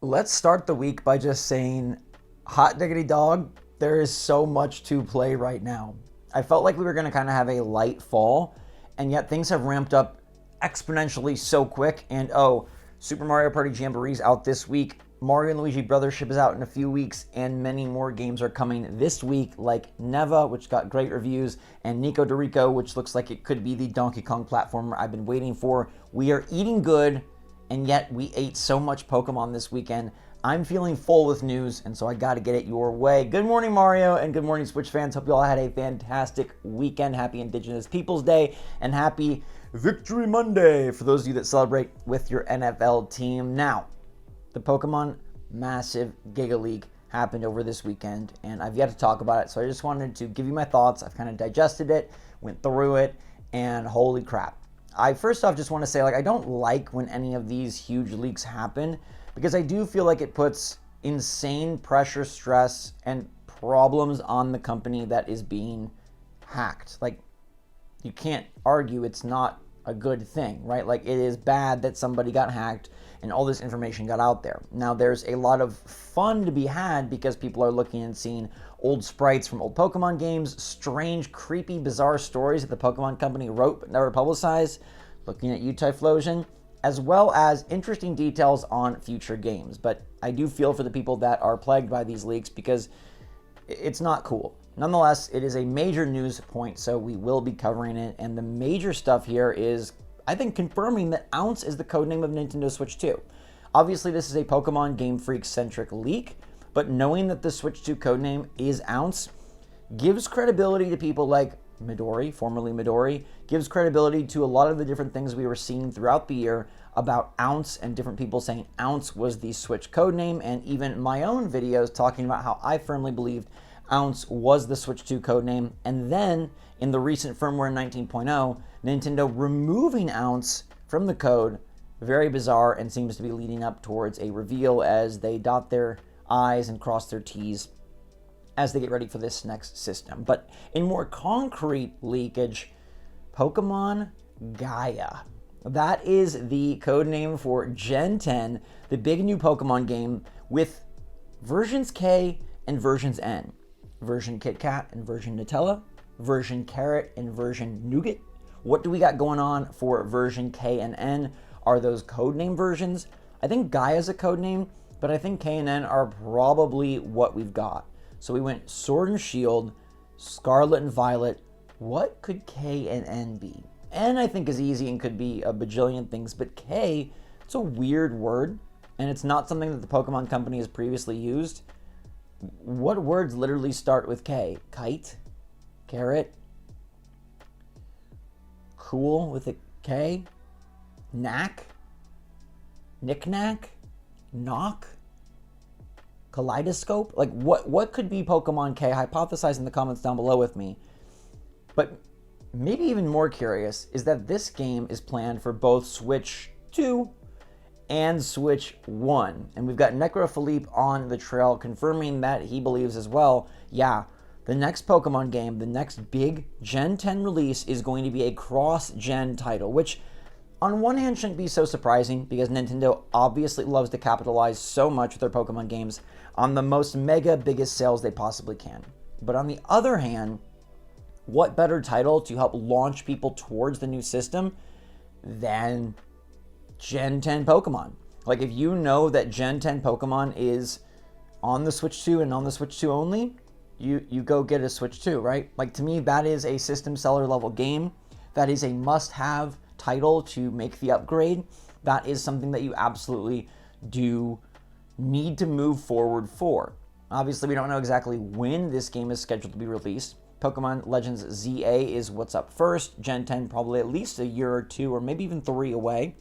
Let's start the week by just saying, hot diggity dog, there is so much to play right now. I felt like we were going to kind of have a light fall, and yet things have ramped up exponentially so quick. And Super Mario Party Jamboree's out this week. Mario and Luigi Brothership is out in a few weeks, and many more games are coming this week, like Neva, which got great reviews, and Nico Dorico, which looks like it could be the Donkey Kong platformer I've been waiting for. We are eating good, and yet we ate so much Pokemon this weekend. I'm feeling full with news, and so I got to get it your way. Good morning, Mario, and good morning, Switch fans. Hope you all had a fantastic weekend. Happy Indigenous Peoples Day, and happy Victory Monday for those of you that celebrate with your NFL team. Now, the Pokemon Massive Giga League happened over this weekend, and I've yet to talk about it, so I just wanted to give you my thoughts. I've kind of digested it, went through it, and holy crap. I first off just want to say, I don't like when any of these huge leaks happen, because I do feel like it puts insane pressure, stress, and problems on the company that is being hacked. You can't argue it's not a good thing, right? It is bad that somebody got hacked and all this information got out there. Now, there's a lot of fun to be had because people are looking and seeing old sprites from old Pokemon games, strange, creepy, bizarre stories that the Pokemon Company wrote but never publicized, looking at Typhlosion, as well as interesting details on future games. But I do feel for the people that are plagued by these leaks because it's not cool. Nonetheless, it is a major news point, so we will be covering it. And the major stuff here is, I think, confirming that Ounce is the codename of Nintendo Switch 2. Obviously, this is a Pokemon Game Freak-centric leak, but knowing that the Switch 2 codename is Ounce gives credibility to people like Midori, formerly Midori, gives credibility to a lot of the different things we were seeing throughout the year about Ounce and different people saying Ounce was the Switch codename, and even my own videos talking about how I firmly believed Ounce was the Switch 2 codename. And then in the recent firmware 19.0, Nintendo removing Ounce from the code, very bizarre, and seems to be leading up towards a reveal as they dot their I's and cross their T's as they get ready for this next system. But in more concrete leakage, Pokemon Gaia. That is the code name for Gen 10, the big new Pokemon game with versions K and versions N. Version Kit Kat and version Nutella, version Carrot and version Nougat. What do we got going on for version K and N? Are those codename versions? I think Gaia's a codename, but I think K and N are probably what we've got. So we went Sword and Shield, Scarlet and Violet. What could K and N be? N, I think, is easy and could be a bajillion things, but K, it's a weird word, and it's not something that the Pokemon Company has previously used. What words literally start with K? Kite? Carrot? Cool with a K? Knack? Knick-knack? Knock? Kaleidoscope? What could be Pokemon K? Hypothesize in the comments down below with me. But maybe even more curious is that this game is planned for both Switch 2 and Switch 1. And we've got Necrophilippe on the trail confirming that he believes as well, yeah, the next Pokemon game, the next big Gen 10 release is going to be a cross-gen title, which on one hand shouldn't be so surprising because Nintendo obviously loves to capitalize so much with their Pokemon games on the most mega biggest sales they possibly can. But on the other hand, what better title to help launch people towards the new system than Gen 10 Pokemon? If you know that Gen 10 Pokemon is on the Switch 2 and on the Switch 2 only, you go get a Switch 2, right? To me, that is a system seller level game. That is a must-have title to make the upgrade. That is something that you absolutely do need to move forward for. Obviously, we don't know exactly when this game is scheduled to be released. Pokemon Legends ZA is what's up first. Gen 10 probably at least a year or two or maybe even 3 away.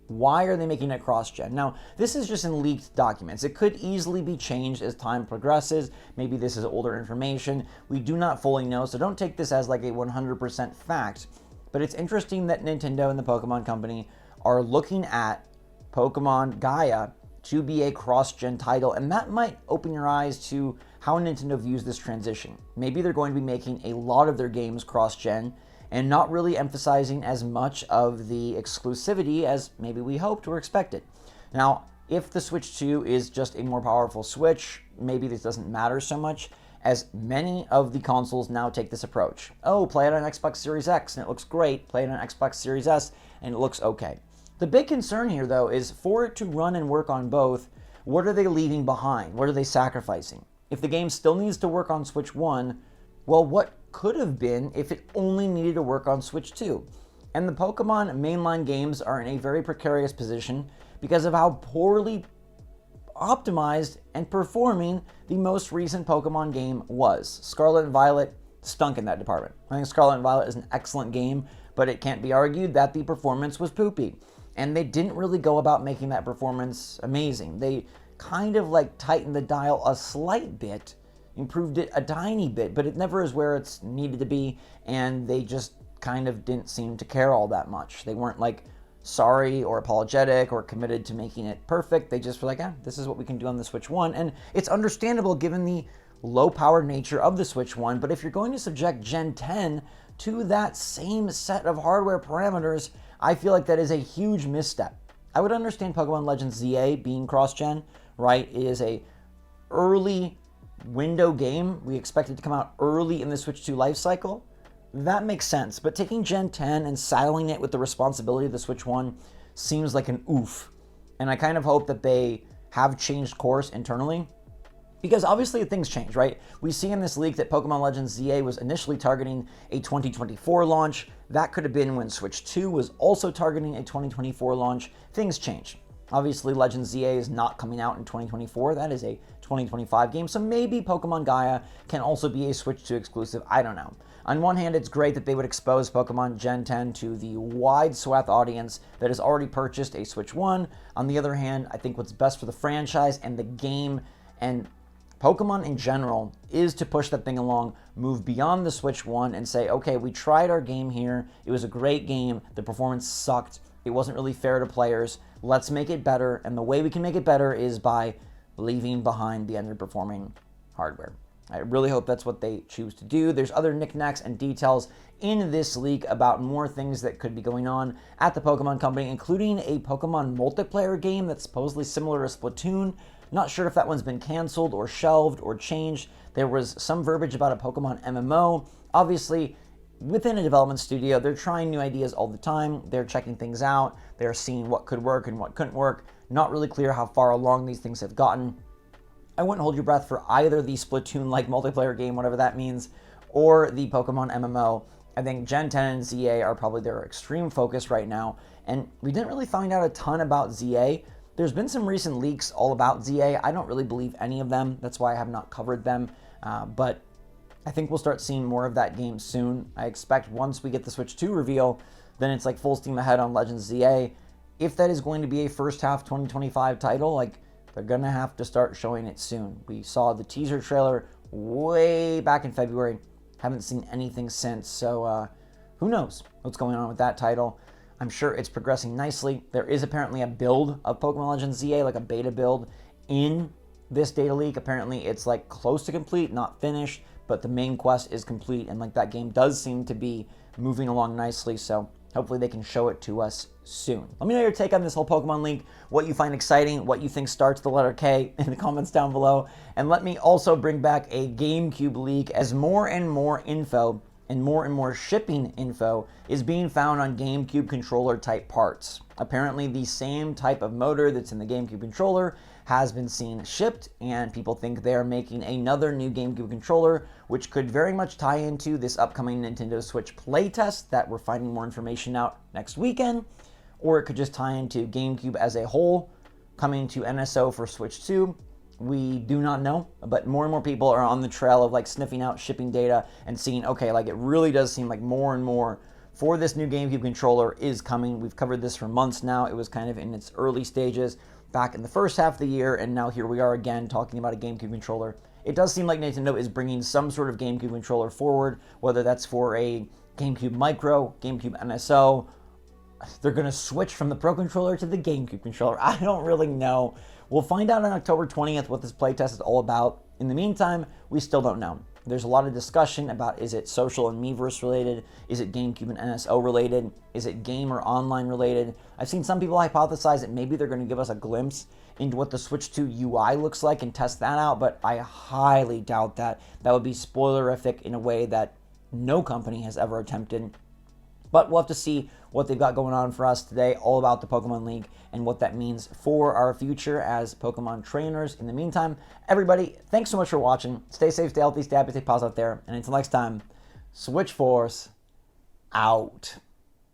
Why are they making it cross-gen? Now, this is just in leaked documents. It could easily be changed as time progresses. Maybe this is older information. We do not fully know, so don't take this as a 100% fact. But it's interesting that Nintendo and the Pokemon Company are looking at Pokemon Gaia to be a cross-gen title, and that might open your eyes to how Nintendo views this transition. Maybe they're going to be making a lot of their games cross-gen and not really emphasizing as much of the exclusivity as maybe we hoped or expected. Now, if the Switch 2 is just a more powerful Switch, maybe this doesn't matter so much, as many of the consoles now take this approach. Oh, play it on Xbox Series X and it looks great. Play it on Xbox Series S and it looks okay. The big concern here, though, is for it to run and work on both, what are they leaving behind? What are they sacrificing? If the game still needs to work on Switch 1, well, what could have been if it only needed to work on Switch 2? And the Pokemon mainline games are in a very precarious position because of how poorly optimized and performing the most recent Pokemon game was. Scarlet and Violet stunk in that department. I think Scarlet and Violet is an excellent game, but it can't be argued that the performance was poopy. And they didn't really go about making that performance amazing. They kind of like tightened the dial a slight bit, improved it a tiny bit, but it never is where it's needed to be, and they just kind of didn't seem to care all that much. They weren't like sorry or apologetic or committed to making it perfect. They just were like, this is what we can do on the Switch 1. And it's understandable given the low-powered nature of the Switch 1, but if you're going to subject Gen 10 to that same set of hardware parameters, I feel like that is a huge misstep. I would understand Pokemon Legends ZA being cross-gen, right? It is a early window game. We expect it to come out early in the Switch 2 life cycle. That makes sense, but taking Gen 10 and saddling it with the responsibility of the Switch 1 seems like an oof. And I kind of hope that they have changed course internally, because obviously things change, right? We see in this leak that Pokemon Legends ZA was initially targeting a 2024 launch. That could have been when Switch 2 was also targeting a 2024 launch. Things change. Obviously, Legends ZA is not coming out in 2024. That is a 2025 game, so maybe Pokemon Gaia can also be a Switch 2 exclusive. I don't know. On one hand, it's great that they would expose Pokemon Gen 10 to the wide swath audience that has already purchased a Switch 1. On the other hand, I think what's best for the franchise and the game and Pokemon in general is to push that thing along, move beyond the Switch 1 and say, okay, we tried our game here. It was a great game. The performance sucked. It wasn't really fair to players. Let's make it better. And the way we can make it better is by leaving behind the underperforming hardware. I really hope that's what they choose to do. There's other knickknacks and details in this leak about more things that could be going on at the Pokemon Company, including a Pokemon multiplayer game that's supposedly similar to Splatoon. Not sure if that one's been canceled or shelved or changed. There was some verbiage about a Pokemon MMO. Obviously, within a development studio, they're trying new ideas all the time. They're checking things out. They're seeing what could work and what couldn't work. Not really clear how far along these things have gotten. I wouldn't hold your breath for either the Splatoon-like multiplayer game, whatever that means, or the Pokemon MMO. I think Gen 10 and ZA are probably their extreme focus right now, and we didn't really find out a ton about ZA. There's been some recent leaks all about ZA. I don't really believe any of them. That's why I have not covered them, but I think we'll start seeing more of that game soon. I expect once we get the Switch 2 reveal, then it's like full steam ahead on Legends ZA. If that is going to be a first half 2025 title, like, they're going to have to start showing it soon. We saw the teaser trailer way back in February. Haven't seen anything since, so who knows what's going on with that title. I'm sure it's progressing nicely. There is apparently a build of Pokemon Legends ZA, like a beta build, in this data leak. Apparently it's like close to complete, not finished, but the main quest is complete, and like that game does seem to be moving along nicely, so hopefully they can show it to us soon. Let me know your take on this whole Pokemon leak, what you find exciting, what you think starts the letter K in the comments down below, and let me also bring back a GameCube leak as more and more info and more shipping info is being found on GameCube controller type parts. Apparently the same type of motor that's in the GameCube controller has been seen shipped, and people think they're making another new GameCube controller, which could very much tie into this upcoming Nintendo Switch playtest that we're finding more information out next weekend, or it could just tie into GameCube as a whole coming to NSO for Switch 2. We do not know, but more and more people are on the trail of like sniffing out shipping data and seeing, okay, like it really does seem like more and more for this new GameCube controller is coming. We've covered this for months now. It was kind of in its early stages back in the first half of the year, and now here we are again talking about a GameCube controller. It does seem like Nintendo is bringing some sort of GameCube controller forward, whether that's for a GameCube Micro, GameCube NSO. They're going to switch from the Pro Controller to the GameCube controller. I don't really know. We'll find out on October 20th what this playtest is all about. In the meantime, we still don't know. There's a lot of discussion about, is it social and Miiverse related? Is it GameCube and NSO related? Is it game or online related? I've seen some people hypothesize that maybe they're going to give us a glimpse into what the Switch 2 UI looks like and test that out, but I highly doubt that. That would be spoilerific in a way that no company has ever attempted. But we'll have to see what they've got going on for us today, all about the Pokemon League and what that means for our future as Pokemon trainers. In the meantime, everybody, thanks so much for watching. Stay safe, stay healthy, stay happy, stay positive out there. And until next time, SwitchForce out.